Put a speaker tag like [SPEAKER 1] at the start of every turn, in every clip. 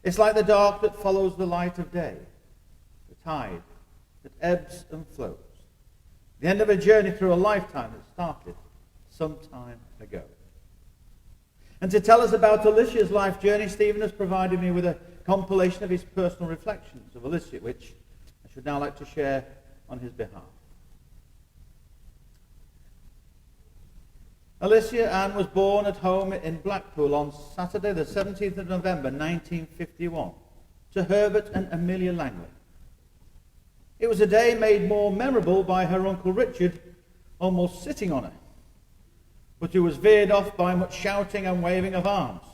[SPEAKER 1] It's like the dark that follows the light of day, the tide that ebbs and flows. The end of a journey through a lifetime that started some time ago. And to tell us about Alicia's life journey, Stephen has provided me with a compilation of his personal reflections of Alicia, which I should now like to share on his behalf. Alicia Ann was born at home in Blackpool on Saturday the 17th of November 1951 to Herbert and Amelia Langley. It was a day made more memorable by her Uncle Richard almost sitting on her, but it was veered off by much shouting and waving of arms.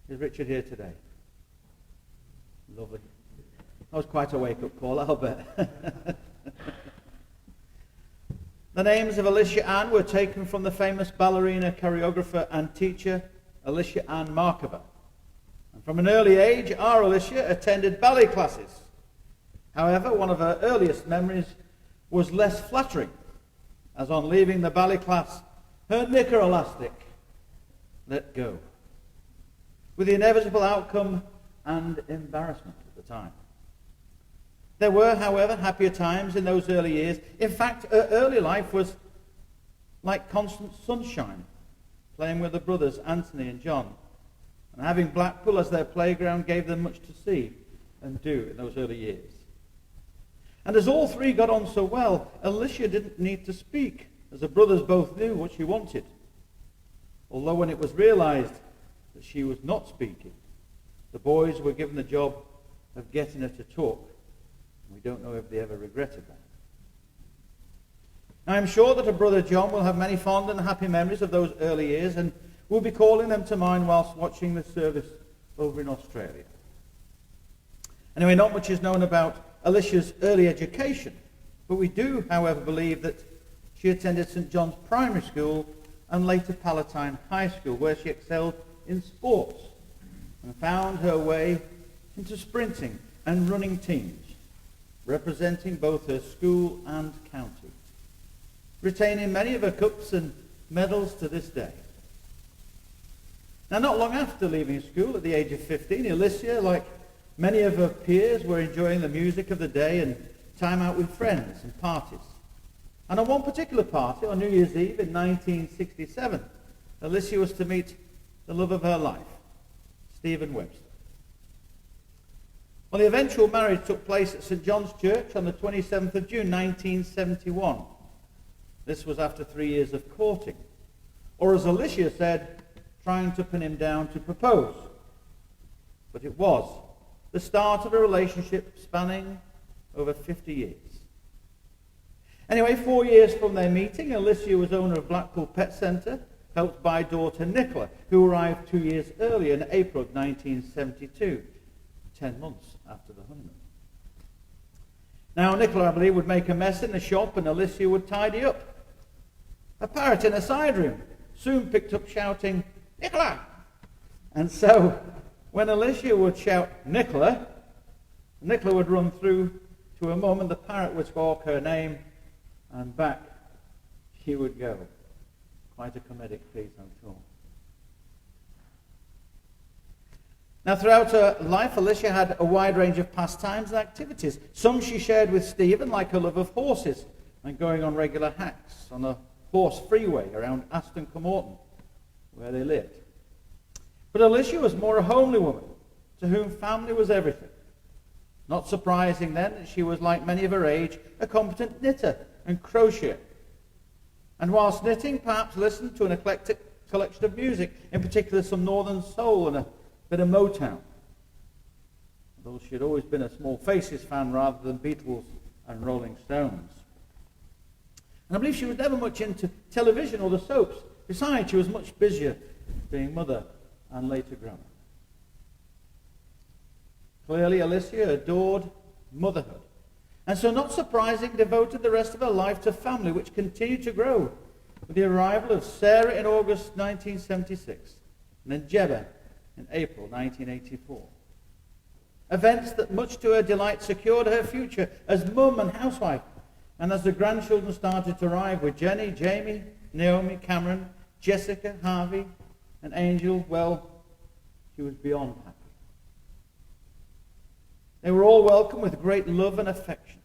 [SPEAKER 1] Is Richard here today? Lovely. That was quite a wake-up call, I'll bet. The names of Alicia Ann were taken from the famous ballerina, choreographer and teacher Alicia Ann Markover. And from an early age, our Alicia attended ballet classes. However, one of her earliest memories was less flattering, as on leaving the ballet class, her knicker elastic let go, with the inevitable outcome and embarrassment at the time. There were, however, happier times in those early years. In fact, her early life was like constant sunshine, playing with the brothers Anthony and John. And having Blackpool as their playground gave them much to see and do in those early years. And as all three got on so well, Alicia didn't need to speak, as the brothers both knew what she wanted. Although when it was realized that she was not speaking, the boys were given the job of getting her to talk. We don't know if they ever regretted that. Now, I'm sure that her brother John will have many fond and happy memories of those early years, and we'll be calling them to mind whilst watching the service over in Australia. Anyway, not much is known about Alicia's early education, but we do, however, believe that she attended St. John's Primary School and later Palatine High School, where she excelled in sports and found her way into sprinting and running teams, representing both her school and county, retaining many of her cups and medals to this day. Now, not long after leaving school, at the age of 15, Alicia, like many of her peers, were enjoying the music of the day and time out with friends and parties. And on one particular party, on New Year's Eve in 1967, Alicia was to meet the love of her life, Stephen Webster. Well, the eventual marriage took place at St. John's Church on the 27th of June 1971. This was after 3 years of courting, or as Alicia said, trying to pin him down to propose. But it was the start of a relationship spanning over 50 years. Anyway, 4 years from their meeting, Alicia was owner of Blackpool Pet Centre, helped by daughter Nicola, who arrived 2 years earlier in April of 1972. 10 months after the honeymoon. Now, Nicola, I believe, would make a mess in the shop and Alicia would tidy up. A parrot in a side room soon picked up shouting, "Nicola!" And so, when Alicia would shout, "Nicola," Nicola would run through to her mum and the parrot would squawk her name and back she would go. Quite a comedic piece, I'm sure. Now, throughout her life, Alicia had a wide range of pastimes and activities. Some she shared with Stephen, like her love of horses and going on regular hacks on a horse freeway around Aston Comorton, where they lived. But Alicia was more a homely woman, to whom family was everything. Not surprising then that she was, like many of her age, a competent knitter and crocheter. And whilst knitting, perhaps listened to an eclectic collection of music, in particular some Northern soul and a bit of Motown, although she had always been a Small Faces fan rather than Beatles and Rolling Stones. And I believe she was never much into television or the soaps. Besides, she was much busier being mother and later grandma. Clearly, Alicia adored motherhood, and so not surprising, devoted the rest of her life to family, which continued to grow with the arrival of Sarah in August 1976, and then Jebba in April 1984. Events that, much to her delight, secured her future as mum and housewife. And as the grandchildren started to arrive with Jenny, Jamie, Naomi, Cameron, Jessica, Harvey, and Angel, well, she was beyond happy. They were all welcomed with great love and affection.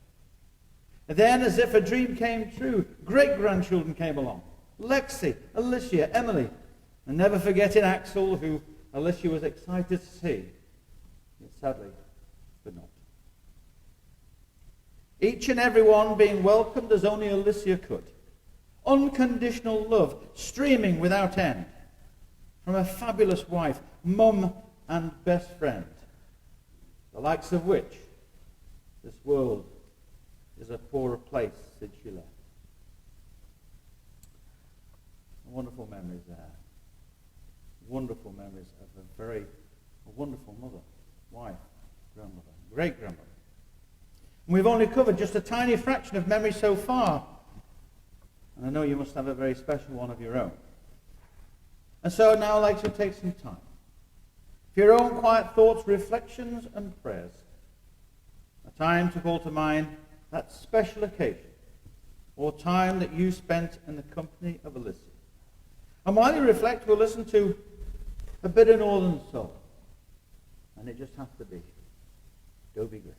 [SPEAKER 1] And then, as if a dream came true, great-grandchildren came along. Lexi, Alicia, Emily, and never forgetting Axel, who Alicia was excited to see, yet sadly could not. Each and every one being welcomed as only Alicia could. Unconditional love streaming without end from a fabulous wife, mum and best friend, the likes of which this world is a poorer place since she left. Wonderful memories there. Wonderful memories of a wonderful mother, wife, grandmother, great-grandmother. And we've only covered just a tiny fraction of memories so far. And I know you must have a very special one of your own. And so now I'd like to take some time for your own quiet thoughts, reflections, and prayers. A time to call to mind that special occasion or time that you spent in the company of Alicia. And while you reflect, we'll listen to a bit of Northern Soul. And it just has to be Dobie Gray.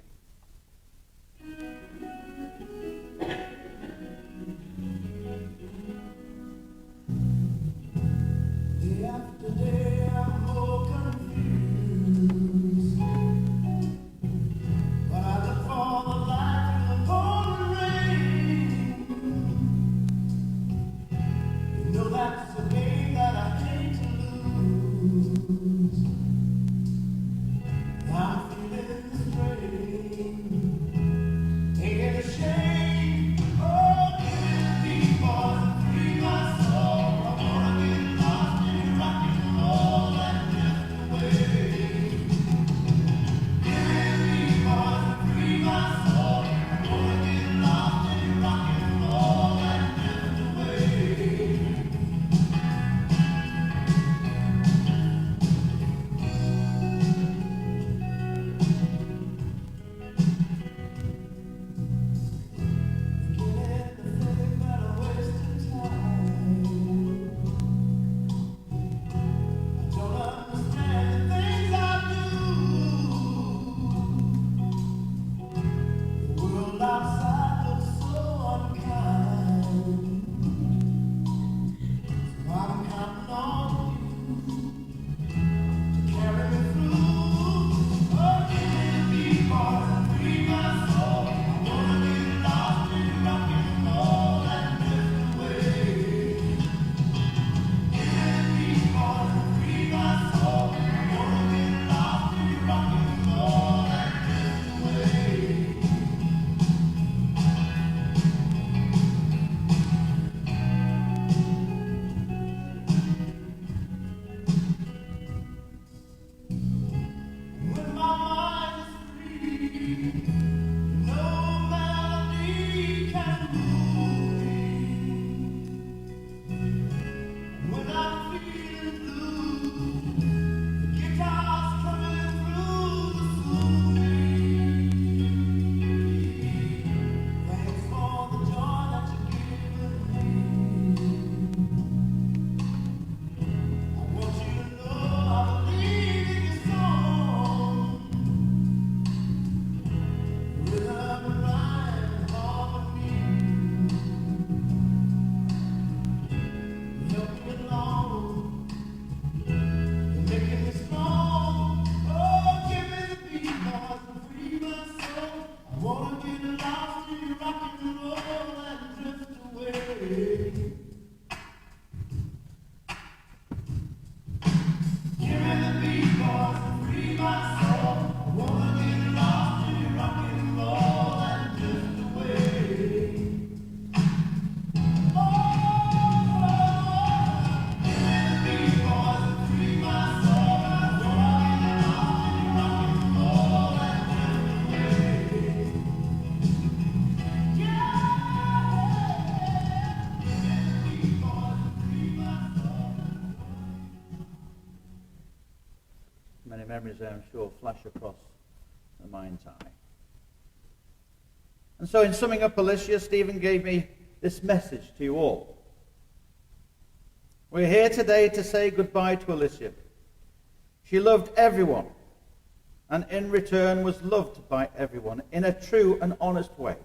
[SPEAKER 2] Day after day I'm more confused, but I look for the light in the pouring rain. You know that's the game that I hate to lose. I'm feeling the strain. Ain't it a shame? Oh, give me the beat, boys, and free my soul. I wanna get lost in your rock and roll and drift away. Give me the beat, boys, and free my soul. I wanna get lost in your rock and roll and drift away.
[SPEAKER 1] Many memories there, I'm sure, flash across the mind's eye. And so in summing up Alicia, Stephen gave me this message to you all. We're here today to say goodbye to Alicia. She loved everyone, and in return was loved by everyone in a true and honest way.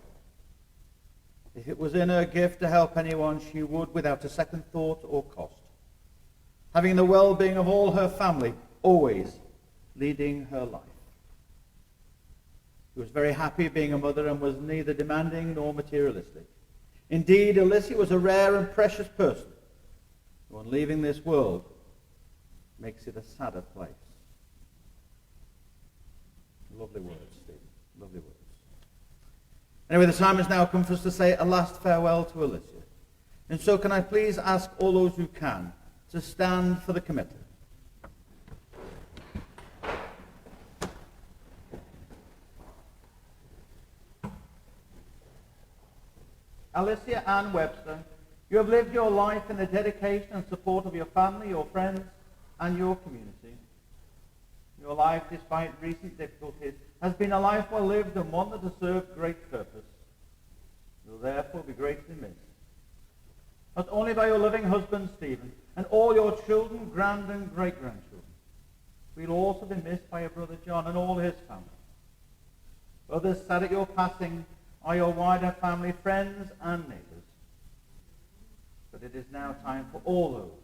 [SPEAKER 1] If it was in her gift to help anyone, she would without a second thought or cost, having the well-being of all her family always leading her life. She was very happy being a mother and was neither demanding nor materialistic. Indeed, Alicia was a rare and precious person who, on leaving this world, makes it a sadder place. Lovely words, Stephen. Lovely words. Anyway, the time has now come for us to say a last farewell to Alicia. And so can I please ask all those who can to stand for the commitment. Alicia Ann Webster, you have lived your life in the dedication and support of your family, your friends, and your community. Your life, despite recent difficulties, has been a life well lived and one that has served great purpose. You will therefore be greatly missed. Not only by your loving husband, Stephen, and all your children, grand and great-grandchildren, but you'll also be missed by your brother John and all his family. Others sad at your passing are your wider family, friends, and neighbours. But it is now time for all those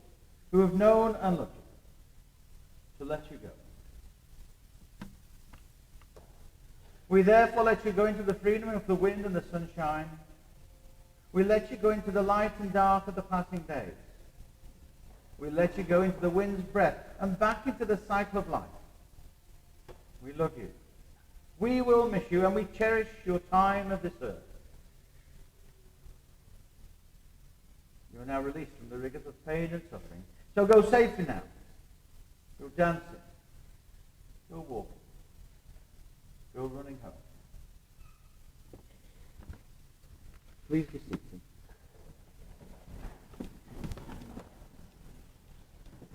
[SPEAKER 1] who have known and loved you to let you go. We therefore let you go into the freedom of the wind and the sunshine. We let you go into the light and dark of the passing days. We let you go into the wind's breath and back into the cycle of life. We love you. We will miss you, and we cherish your time of this earth. You are now released from the rigors of pain and suffering. So go safely now. Go dancing. Go walking. Go running home. Please be seated.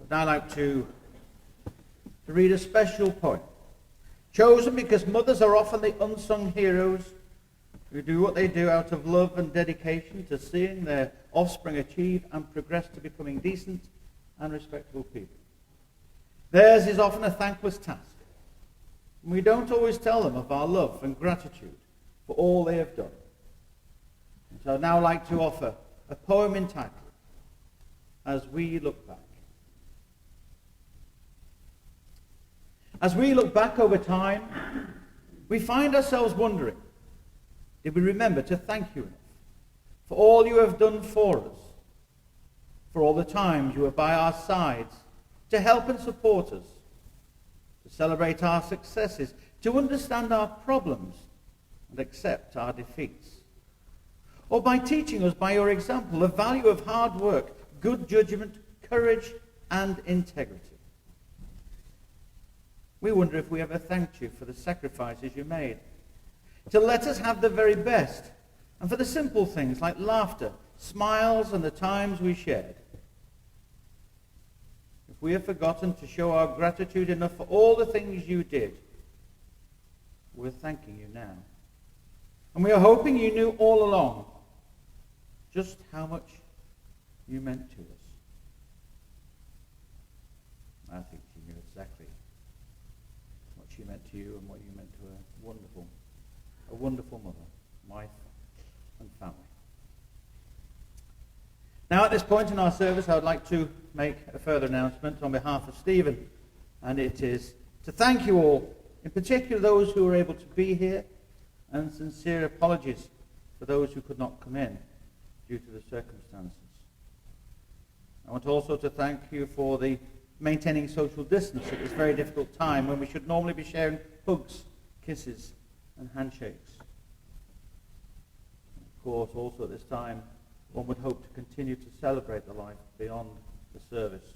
[SPEAKER 1] I'd now like to read a special poem, chosen because mothers are often the unsung heroes who do what they do out of love and dedication to seeing their offspring achieve and progress to becoming decent and respectable people. Theirs is often a thankless task. And we don't always tell them of our love and gratitude for all they have done. And so I'd now like to offer a poem entitled, As We Look Back. As we look back over time, we find ourselves wondering, did we remember to thank you enough for all you have done for us, for all the times you were by our sides to help and support us, to celebrate our successes, to understand our problems and accept our defeats? Or by teaching us by your example the value of hard work, good judgment, courage, and integrity? We wonder if we ever thanked you for the sacrifices you made, to let us have the very best, and for the simple things like laughter, smiles, and the times we shared. If we have forgotten to show our gratitude enough for all the things you did, we're thanking you now. And we are hoping you knew all along just how much you meant to us. I think you knew exactly what she meant to you and what you meant to a wonderful mother, wife, and family. Now at this point in our service, I would like to make a further announcement on behalf of Stephen, and it is to thank you all, in particular those who were able to be here, and sincere apologies for those who could not come in due to the circumstances. I want also to thank you for the maintaining social distance at this very difficult time when we should normally be sharing hugs, kisses, and handshakes. Of course, also at this time, one would hope to continue to celebrate the life beyond the service.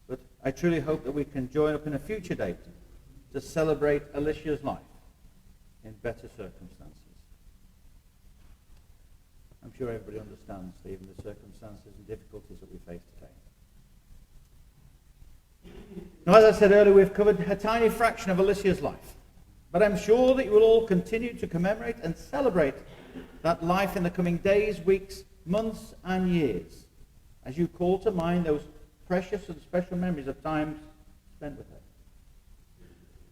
[SPEAKER 1] But I truly hope that we can join up in a future date to celebrate Alicia's life in better circumstances. I'm sure everybody understands, Stephen, the circumstances and difficulties that we face today. Now, as I said earlier, we've covered a tiny fraction of Alicia's life, but I'm sure that you will all continue to commemorate and celebrate that life in the coming days, weeks, months, and years, as you call to mind those precious and special memories of times spent with her.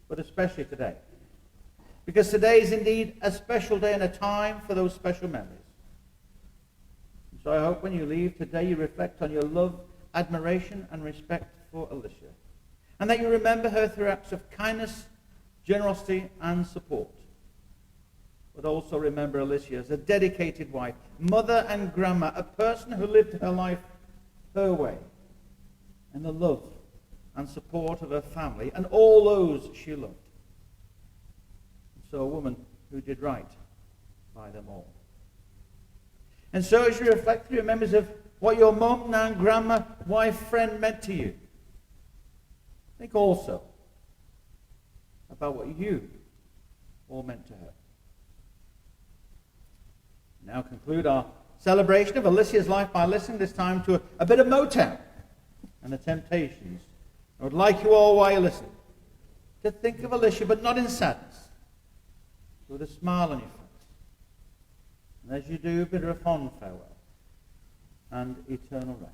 [SPEAKER 1] but especially today. Because today is indeed a special day and a time for those special memories. So I hope when you leave today you reflect on your love, admiration and respect for Alicia. And that you remember her through acts of kindness, generosity and support. But also remember Alicia as a dedicated wife, mother and grandma, a person who lived her life her way, and the love and support of her family and all those she loved. So a woman who did right by them all. And so as you reflect through your memories of what your mum, nan, grandma, wife, friend meant to you, think also about what you all meant to her. Now conclude our celebration of Alicia's life by listening this time to a bit of Motown and the Temptations. I would like you all, while you listen, to think of Alicia, but not in sadness, with a smile on your face. And as you do, bid her a fond farewell and eternal rest.